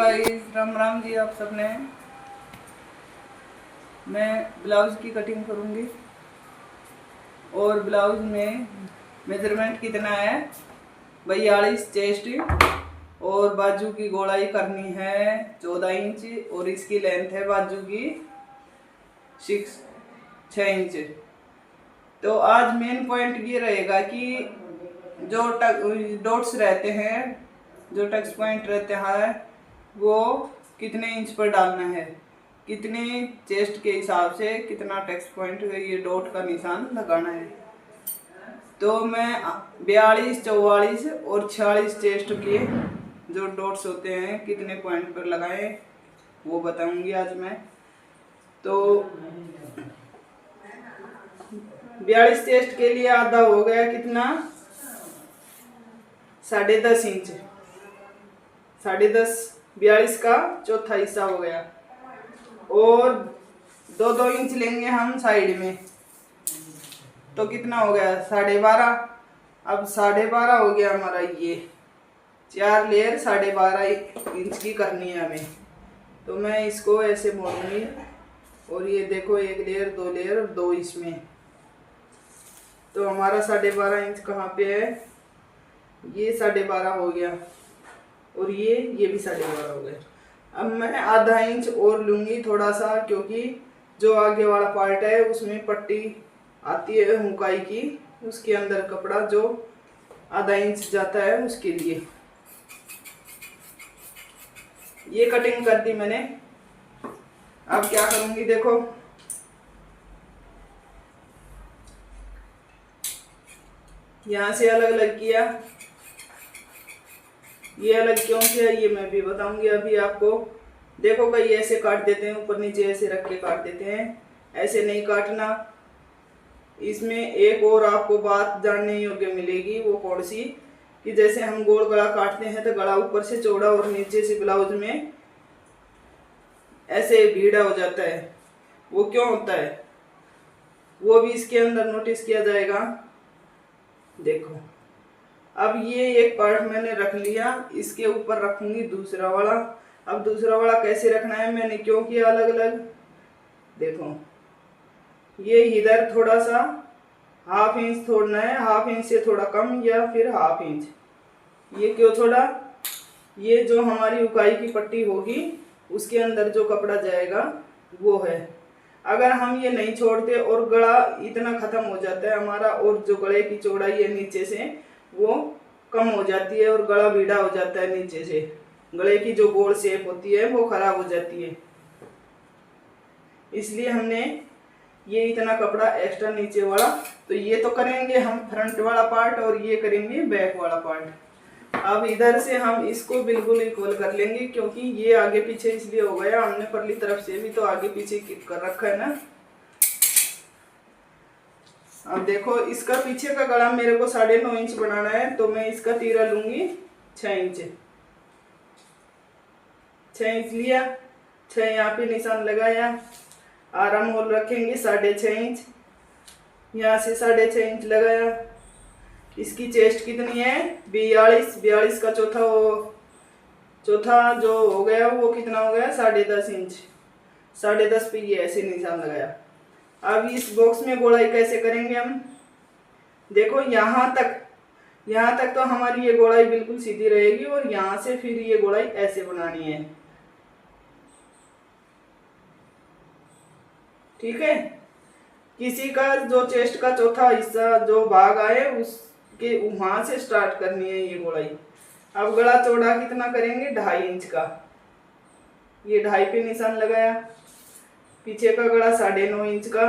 Guys, Ram Ram ji आप सबने। मैं ब्लाउज की कटिंग करूंगी और ब्लाउज में मेजरमेंट कितना है 42 चेस्ट और बाजू की गोलाई करनी है 14 इंच और इसकी लेंथ है बाजू की 6 इंच। तो आज मेन पॉइंट ये रहेगा कि जो डॉट्स रहते हैं, जो टच पॉइंट रहते हैं वो कितने इंच पर डालना है, कितने चेस्ट के हिसाब से कितना टेक्स्ट पॉइंट ये डॉट का निशान लगाना है। तो मैं 42, 44 और 46 चेस्ट के जो डॉट्स होते हैं कितने पॉइंट पर लगाएं वो बताऊंगी आज मैं। तो 42 चेस्ट के लिए आधा हो गया कितना 10.5 इंच, 10.5 42 का चौथा हिस्सा हो गया। और 2-2 इंच लेंगे हम साइड में, तो कितना हो गया 12.5। अब 12.5 हो गया हमारा, ये 4 लेयर 12.5 इंच की करनी है हमें। तो मैं इसको ऐसे मोड़ूंगी और ये देखो 1 लेयर 2 लेयर और 2 इसमें। तो हमारा 12.5 इंच कहाँ पे है, ये 12.5 हो गया और ये भी 12.5 हो गया। अब मैं आधा इंच और लूंगी थोड़ा सा, क्योंकि जो आगे वाला पार्ट है उसमें पट्टी आती है हुकाई की, उसके अंदर कपड़ा जो आधा इंच जाता है उसके लिए। ये कटिंग कर दी मैंने। अब क्या करूंगी देखो, यहाँ से अलग अलग किया, ये अलग क्यों किया ये मैं भी बताऊंगी अभी आपको। देखो कई ऐसे काट देते हैं, ऊपर नीचे ऐसे रख के काट देते हैं, ऐसे नहीं काटना। इसमें एक और आपको बात जानने योग्य मिलेगी, वो कौन सी, कि जैसे हम गोल गला काटते हैं तो गला ऊपर से चौड़ा और नीचे से ब्लाउज में ऐसे भीड़ा हो जाता है। वो क्यों होता है वो भी इसके अंदर नोटिस किया जाएगा। देखो अब ये एक पार्ट मैंने रख लिया, इसके ऊपर रखूंगी दूसरा वाला। अब दूसरा वाला कैसे रखना है, मैंने क्यों किया अलग अलग, देखो ये इधर थोड़ा सा ½ इंच छोड़ना है, ½ इंच से थोड़ा कम या फिर ½ इंच। ये क्यों छोड़ा, ये जो हमारी उकाई की पट्टी होगी उसके अंदर जो कपड़ा जाएगा वो है। अगर हम ये नहीं छोड़ते और गला इतना खत्म हो जाता है हमारा, और जो गले की चौड़ाई है नीचे से वो कम हो जाती है और गला भीड़ा हो जाता है नीचे से, गले की जो गोल शेप होती है वो खराब हो जाती है। इसलिए हमने ये इतना कपड़ा एक्स्ट्रा नीचे वाला, तो ये तो करेंगे हम फ्रंट वाला पार्ट और ये करेंगे बैक वाला पार्ट। अब इधर से हम इसको बिल्कुल इक्वल कर लेंगे, क्योंकि ये आगे पीछे इसलिए हो गया, हमने परली तरफ से भी तो आगे पीछे कर रखा है ना। अब देखो इसका पीछे का गला मेरे को 9.5 इंच बनाना है, तो मैं इसका तीरा लूंगी 6 इंच। 6 इंच लिया, 6 यहाँ पे निशान लगाया, आराम होल रखेंगे 6.5 इंच, यहाँ से 6.5 इंच लगाया। इसकी चेस्ट कितनी है 42, 42 का चौथा जो हो गया वो कितना हो गया 10.5 इंच। 10.5 पे ये ऐसे निशान लगाया। अब इस बॉक्स में गोलाई कैसे करेंगे हम, देखो यहाँ तक तो हमारी ये गोलाई बिल्कुल सीधी रहेगी और यहाँ से फिर ये गोलाई ऐसे बनानी है, ठीक है। किसी का जो चेस्ट का चौथा हिस्सा जो भाग आए उसके वहां से स्टार्ट करनी है ये गोलाई। अब गला चौड़ा कितना करेंगे 2.5 इंच का, ये 2.5 पे निशान लगाया। पीछे का गला 9.5 इंच का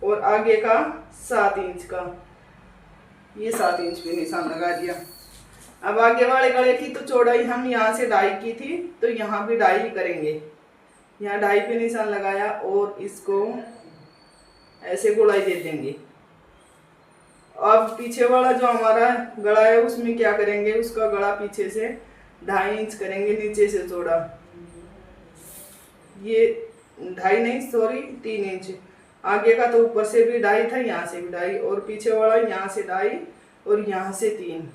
और आगे का 7 इंच का, ये 7 इंच पे निशान लगा दिया। अब आगे वाले गले की तो चौड़ाई हम यहाँ से 2.5 की थी, तो यहाँ भी 2.5 करेंगे। यहाँ 2.5 पे निशान लगाया और इसको ऐसे गोलाई दे देंगे। अब पीछे वाला जो हमारा गला है उसमें क्या करेंगे, उसका गला पीछे से 2.5 इंच करेंगे नीचे से चौड़ा, ये 2.5 नहीं सॉरी 3 इंच। आगे का तो ऊपर से भी 2.5 था, यहाँ से भी 2.5 और पीछे वाला यहाँ से 2.5 और यहाँ से 3।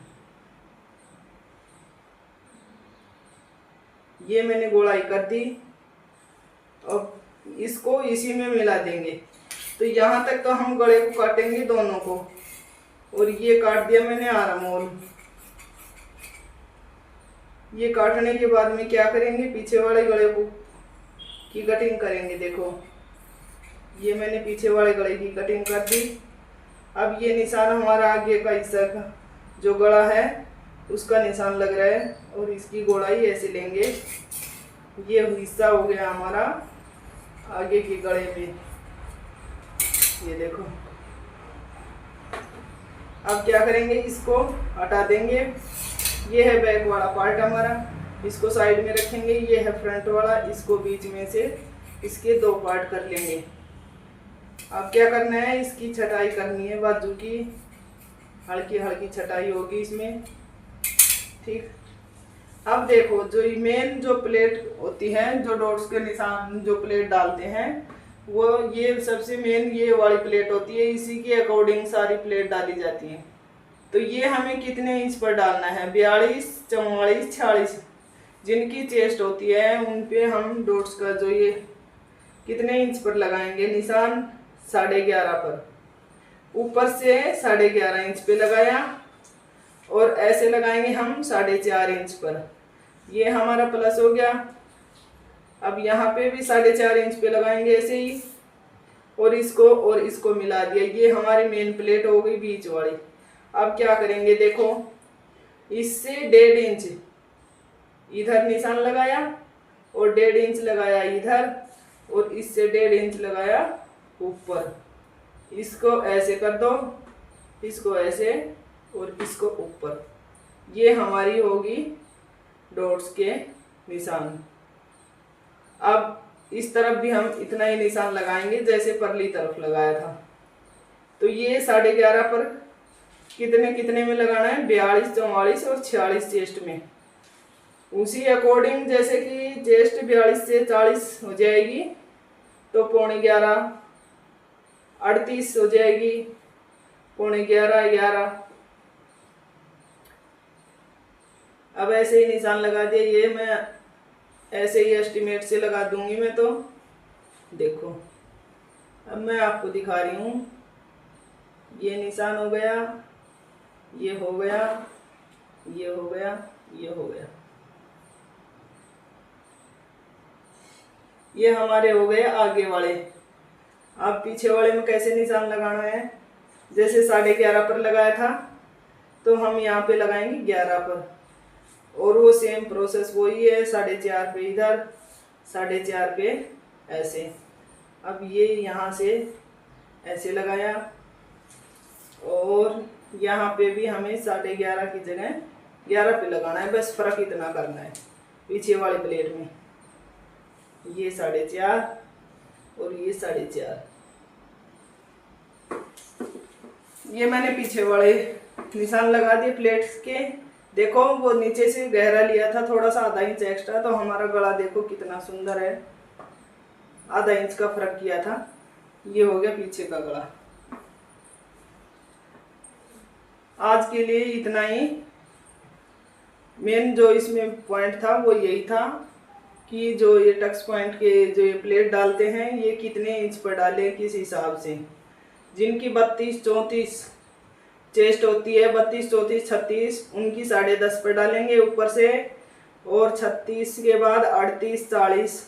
ये मैंने गोलाई कर दी और इसको इसी में मिला देंगे। तो यहाँ तक तो हम गले को काटेंगे दोनों को। और ये काट दिया मैंने आर्म होल। ये काटने के बाद में क्या करेंगे, पीछे वाले गले को की कटिंग करेंगे। देखो ये मैंने पीछे वाले गले की कटिंग कर दी। अब ये निशान हमारा आगे का हिस्सा का जो गला है उसका निशान लग रहा है और इसकी गोलाई ऐसे लेंगे। ये हिस्सा हो गया हमारा आगे के गले में। ये देखो अब क्या करेंगे, इसको हटा देंगे। ये है बैक वाला पार्ट हमारा, इसको साइड में रखेंगे। ये है फ्रंट वाला, इसको बीच में से इसके दो पार्ट कर लेंगे। अब क्या करना है, इसकी छटाई करनी है, बाजू की हल्की हल्की छटाई होगी इसमें। ठीक, अब देखो जो मेन जो प्लेट होती है, जो डॉट्स के निशान जो प्लेट डालते हैं, वो ये सबसे मेन ये वाली प्लेट होती है। इसी के अकॉर्डिंग सारी प्लेट डाली जाती है। तो ये हमें कितने इंच पर डालना है, 42, 44, 46 जिनकी चेस्ट होती है उन पे हम डॉट्स का जो ये कितने इंच पर लगाएंगे निशान, 11.5 पर। ऊपर से 11.5 इंच पे लगाया और ऐसे लगाएंगे हम 4.5 इंच पर। ये हमारा प्लस हो गया। अब यहाँ पे भी 4.5 इंच पे लगाएंगे ऐसे ही, और इसको मिला दिया। ये हमारी मेन प्लेट हो गई बीच वाली। अब क्या करेंगे, देखो इससे 1.5 इंच इधर निशान लगाया और 1.5 इंच लगाया इधर, और इससे 1.5 इंच लगाया ऊपर। इसको ऐसे कर दो, इसको ऐसे और इसको ऊपर। ये हमारी होगी डॉट्स के निशान। अब इस तरफ भी हम इतना ही निशान लगाएंगे जैसे परली तरफ लगाया था। तो ये 11.5 पर कितने कितने में लगाना है, 42, 44 और 46 चेस्ट में। उसी अकॉर्डिंग जैसे कि चेस्ट 42 से 40 हो जाएगी तो 11.25, 38 हो जाएगी 11.25, 11। अब ऐसे ही निशान लगा दिए। ये मैं ऐसे ही एस्टिमेट से लगा दूंगी मैं। तो देखो अब मैं आपको दिखा रही हूँ। ये निशान हो गया, ये हो गया, ये हो गया, ये हो गया। ये हमारे हो गए आगे वाले। अब पीछे वाले में कैसे निशान लगाना है, जैसे 11.5 पर लगाया था तो हम यहाँ पे लगाएंगे 11 पर, और वो सेम प्रोसेस वही है। 4.5 पे इधर, 4.5 पे ऐसे। अब ये यहाँ से ऐसे लगाया और यहाँ पे भी हमें 11.5 की जगह 11 पे लगाना है। बस फर्क इतना करना है पीछे वाली प्लेट में। ये 4.5 और ये 4.5। ये मैंने पीछे वाले निशान लगा दिए प्लेट्स के। देखो वो नीचे से गहरा लिया था थोड़ा सा, आधा इंच एक्स्ट्रा। तो हमारा गला देखो कितना सुंदर है, आधा इंच का फर्क किया था। ये हो गया पीछे का गला। आज के लिए इतना ही। मेन जो इसमें पॉइंट था वो यही था कि जो ये टक्स पॉइंट के जो ये प्लेट डालते हैं ये कितने इंच पर डालें, किस हिसाब से। जिनकी 32, 34 चेस्ट होती है, 32, 34, 36, उनकी 10.5 पर डालेंगे ऊपर से। और 36 के बाद 38, 40,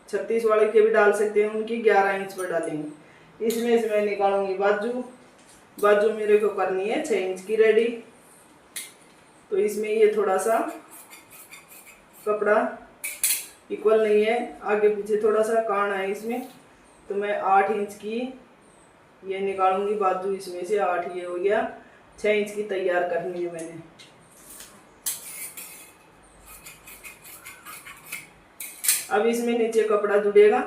36 वाले के भी डाल सकते हैं, उनकी 11 इंच पर डालेंगे। इसमें से मैं निकालूंगी बाजू। बाजू मेरे को करनी है 6 इंच की रेडी। तो इसमें ये थोड़ा सा कपड़ा इक्वल नहीं है, आगे पीछे थोड़ा सा कान है इसमें। तो मैं 8 इंच की ये निकालूंगी बाजू। इसमें से 8 ये हो गया, 6 इंच की तैयार करनी है मैंने। अब इसमें नीचे कपड़ा जुड़ेगा,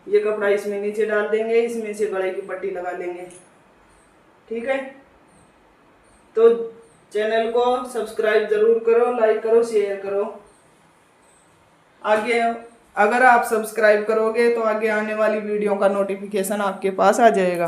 ये कपड़ा इसमें नीचे डाल देंगे, इसमें से गले की पट्टी लगा लेंगे। ठीक है, तो चैनल को सब्सक्राइब जरूर करो, लाइक करो, शेयर करो। आगे अगर आप सब्सक्राइब करोगे तो आगे आने वाली वीडियो का नोटिफिकेशन आपके पास आ जाएगा।